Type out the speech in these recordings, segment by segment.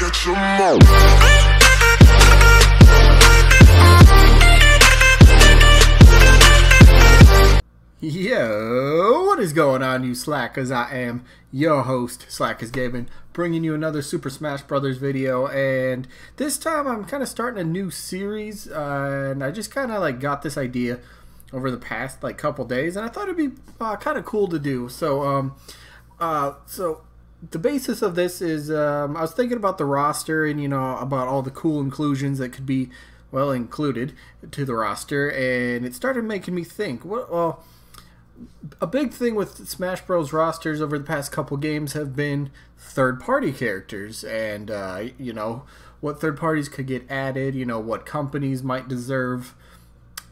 get your mo. Yo, what is going on, you slackers? I am your host, Slackerz Gaming, bringing you another Super Smash Brothers video, and this time I'm kind of starting a new series, and I just kind of like got this idea over the past like couple days, and I thought it'd be kind of cool to do. So, so the basis of this is I was thinking about the roster and about all the cool inclusions that could be included to the roster, and it started making me think. Well, a big thing with Smash Bros. Rosters over the past couple games have been third-party characters, and what third parties could get added. What companies might deserve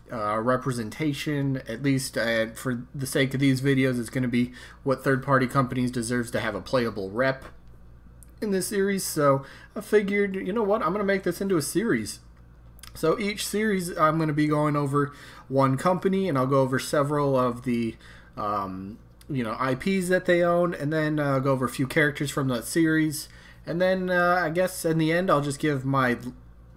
representation. At least for the sake of these videos, it's going to be what third-party companies deserves to have a playable rep in this series. So I figured, I'm going to make this into a series. So each series I'm going to be going over one company, and I'll go over several of the IPs that they own, and then go over a few characters from that series, and then I guess in the end I'll just give my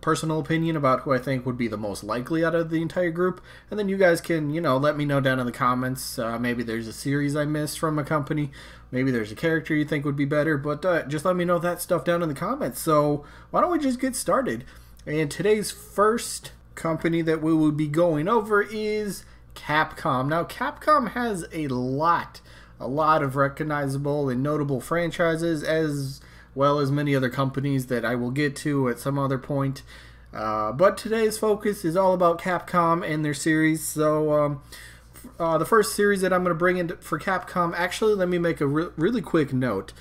personal opinion about who I think would be the most likely out of the entire group, and then you guys can let me know down in the comments. Maybe there's a series I missed from a company, maybe there's a character you think would be better, but just let me know that stuff down in the comments. So why don't we just get started? And today's first company that we will be going over is Capcom. Now, Capcom has a lot of recognizable and notable franchises, as well as many other companies that I will get to at some other point. But today's focus is all about Capcom and their series. So, the first series that I'm going to bring in for Capcom, actually, let me make a really quick note.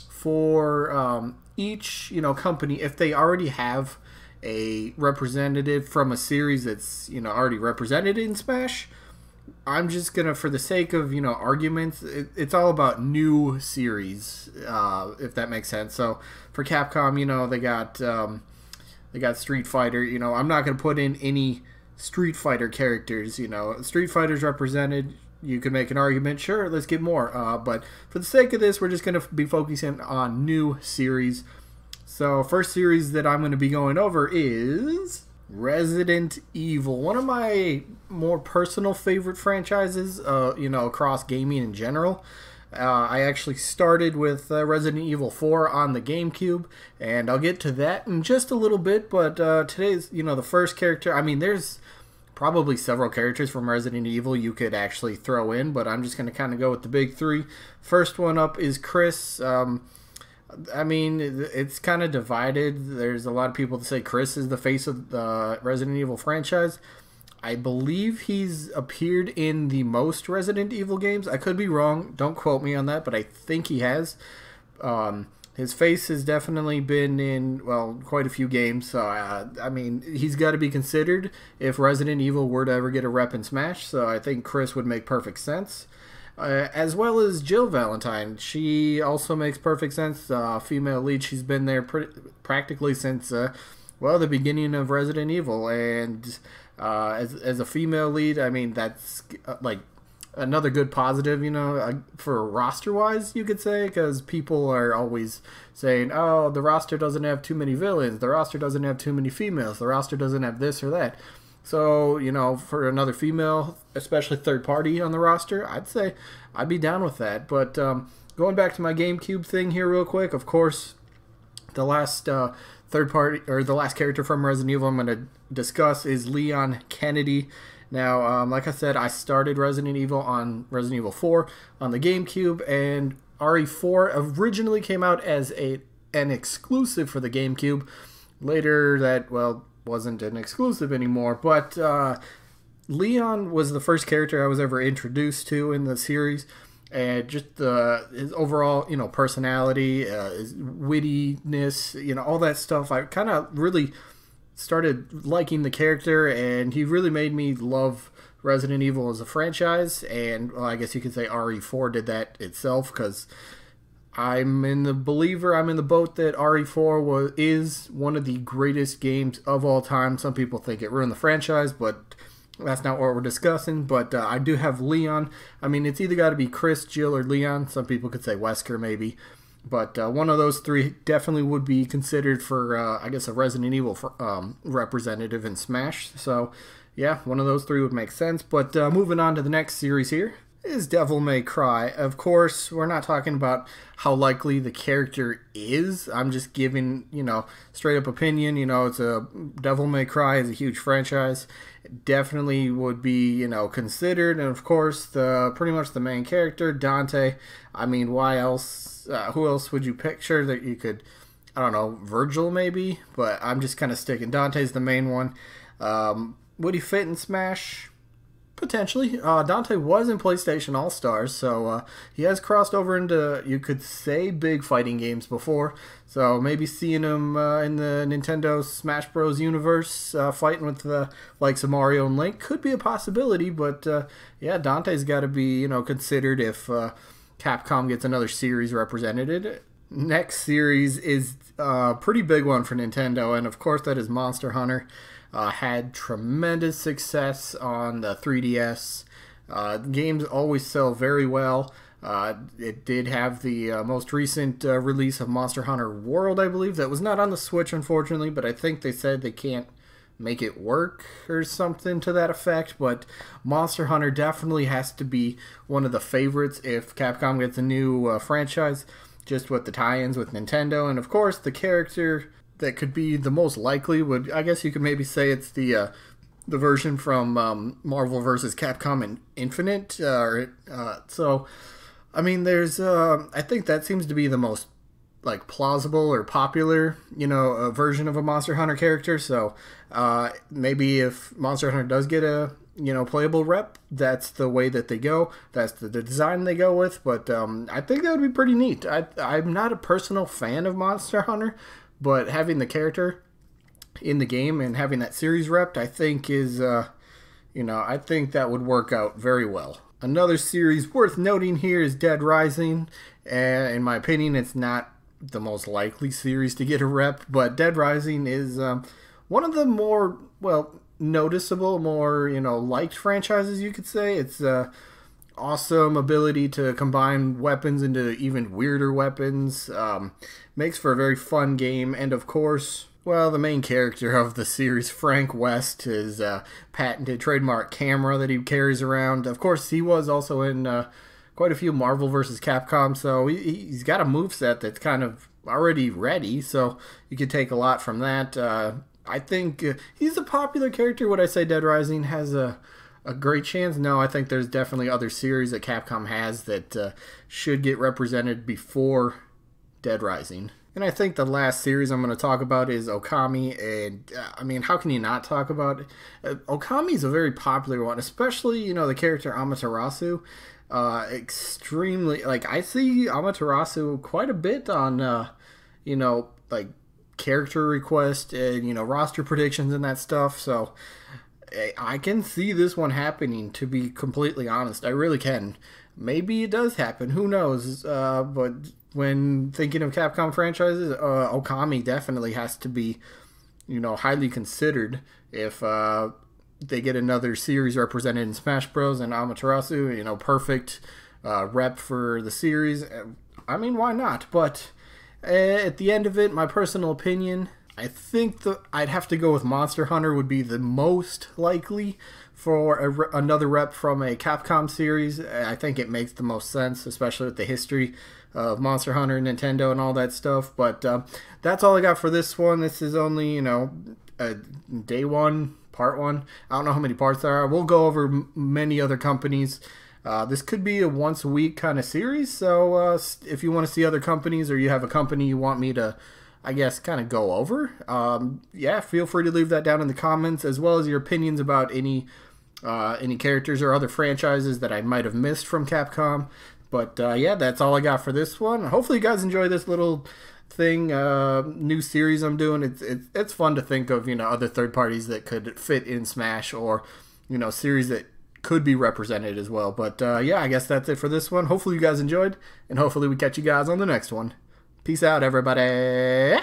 For each company, if they already have a representative from a series that's already represented in Smash, I'm just gonna, for the sake of arguments, it's all about new series, if that makes sense. So for Capcom, they got Street Fighter. I'm not gonna put in any Street Fighter characters. Street Fighter's represented. You could make an argument, sure, let's get more, but for the sake of this, we're just gonna be focusing on new series. So, first series that I'm going to be going over is Resident Evil. One of my more personal favorite franchises, across gaming in general. I actually started with Resident Evil 4 on the GameCube, and I'll get to that in just a little bit, but today's, the first character, I mean, there's probably several characters from Resident Evil you could actually throw in, but I'm just going to kind of go with the big three. First one up is Chris. I mean, it's kind of divided. There's a lot of people that say Chris is the face of the Resident Evil franchise. I believe he's appeared in the most Resident Evil games. I could be wrong. Don't quote me on that, but I think he has. His face has definitely been in, quite a few games. So, I mean, he's got to be considered if Resident Evil were to ever get a rep in Smash. So I think Chris would make perfect sense. As well as Jill Valentine. She also makes perfect sense. Female lead. She's been there practically since, the beginning of Resident Evil. And as a female lead, I mean, that's like another good positive, for roster-wise, you could say, because people are always saying, oh, the roster doesn't have too many villains, the roster doesn't have too many females, the roster doesn't have this or that. So, for another female, especially third party on the roster, I'd say I'd be down with that. But going back to my GameCube thing here real quick, of course, the last third party, or the last character from Resident Evil I'm going to discuss is Leon Kennedy. Now, like I said, I started Resident Evil on Resident Evil 4 on the GameCube, and RE4 originally came out as an exclusive for the GameCube. Later that, wasn't an exclusive anymore, but Leon was the first character I was ever introduced to in the series, and just his overall personality, his wittiness, all that stuff. I kind of really started liking the character, and he really made me love Resident Evil as a franchise. And I guess you could say RE4 did that itself, because I'm in the boat that RE4 is one of the greatest games of all time. Some people think it ruined the franchise, but that's not what we're discussing. But I do have Leon. I mean, it's either got to be Chris, Jill, or Leon. Some people could say Wesker, maybe. But one of those three definitely would be considered for, I guess, a Resident Evil representative in Smash. So, yeah, one of those three would make sense. But moving on to the next series here is Devil May Cry. Of course, we're not talking about how likely the character is. I'm just giving, straight up opinion. It's a Devil May Cry is a huge franchise. It definitely would be, considered. And of course, pretty much the main character, Dante. I mean, why else? Who else would you picture that you could? I don't know, Virgil maybe. But I'm just kind of sticking. Dante's the main one. Would he fit in Smash? Potentially. Dante was in PlayStation All-Stars, so he has crossed over into, you could say, big fighting games before. So maybe seeing him in the Nintendo Smash Bros. Universe fighting with the likes of Mario and Link could be a possibility. But yeah, Dante's got to be considered if Capcom gets another series represented. Next series is a pretty big one for Nintendo, and of course that is Monster Hunter. Had tremendous success on the 3DS. Games always sell very well. It did have the most recent release of Monster Hunter World, I believe. That was not on the Switch, unfortunately, but I think they said they can't make it work or something to that effect. But Monster Hunter definitely has to be one of the favorites if Capcom gets a new franchise, just with the tie-ins with Nintendo. And of course, the character that could be the most likely would, I guess you could maybe say it's the version from Marvel vs. Capcom and Infinite. So, I mean, there's, I think that seems to be the most, plausible or popular, version of a Monster Hunter character. So, maybe if Monster Hunter does get a, playable rep, that's the way that they go. That's the design they go with. But I think that would be pretty neat. I'm not a personal fan of Monster Hunter, but having the character in the game and having that series repped, I think is, I think that would work out very well. Another series worth noting here is Dead Rising. In my opinion, it's not the most likely series to get a rep, but Dead Rising is one of the more, noticeable, more, liked franchises, you could say. It's awesome ability to combine weapons into even weirder weapons. Makes for a very fun game. And of course, well, the main character of the series, Frank West, his patented trademark camera that he carries around. Of course, he was also in quite a few Marvel vs. Capcom, so he's got a moveset that's kind of already ready, so you could take a lot from that. I think he's a popular character. Would I say Dead Rising has a great chance? No, I think there's definitely other series that Capcom has that should get represented before Dead Rising. And I think the last series I'm going to talk about is Okami, and I mean, how can you not talk about it? Okami is a very popular one, especially, the character Amaterasu. Extremely, I see Amaterasu quite a bit on, character request and, roster predictions and that stuff, so I can see this one happening, to be completely honest. I really can. Maybe it does happen. Who knows? But when thinking of Capcom franchises, Okami definitely has to be, highly considered if they get another series represented in Smash Bros. And Amaterasu, perfect rep for the series. I mean, why not? But at the end of it, my personal opinion, I think I'd have to go with Monster Hunter would be the most likely for another rep from a Capcom series. I think it makes the most sense, especially with the history of Monster Hunter, Nintendo, and all that stuff. But that's all I got for this one. This is only, day one, part one. I don't know how many parts there are. We'll go over many other companies. This could be a once a week kind of series. So if you want to see other companies, or you have a company you want me to, I guess, kind of go over, yeah, feel free to leave that down in the comments, as well as your opinions about any characters or other franchises that I might have missed from Capcom. But yeah, that's all I got for this one. Hopefully you guys enjoy this little thing, new series I'm doing. It's fun to think of, other third parties that could fit in Smash, or, series that could be represented as well. But yeah, I guess that's it for this one. Hopefully you guys enjoyed, and hopefully we catch you guys on the next one. Peace out, everybody.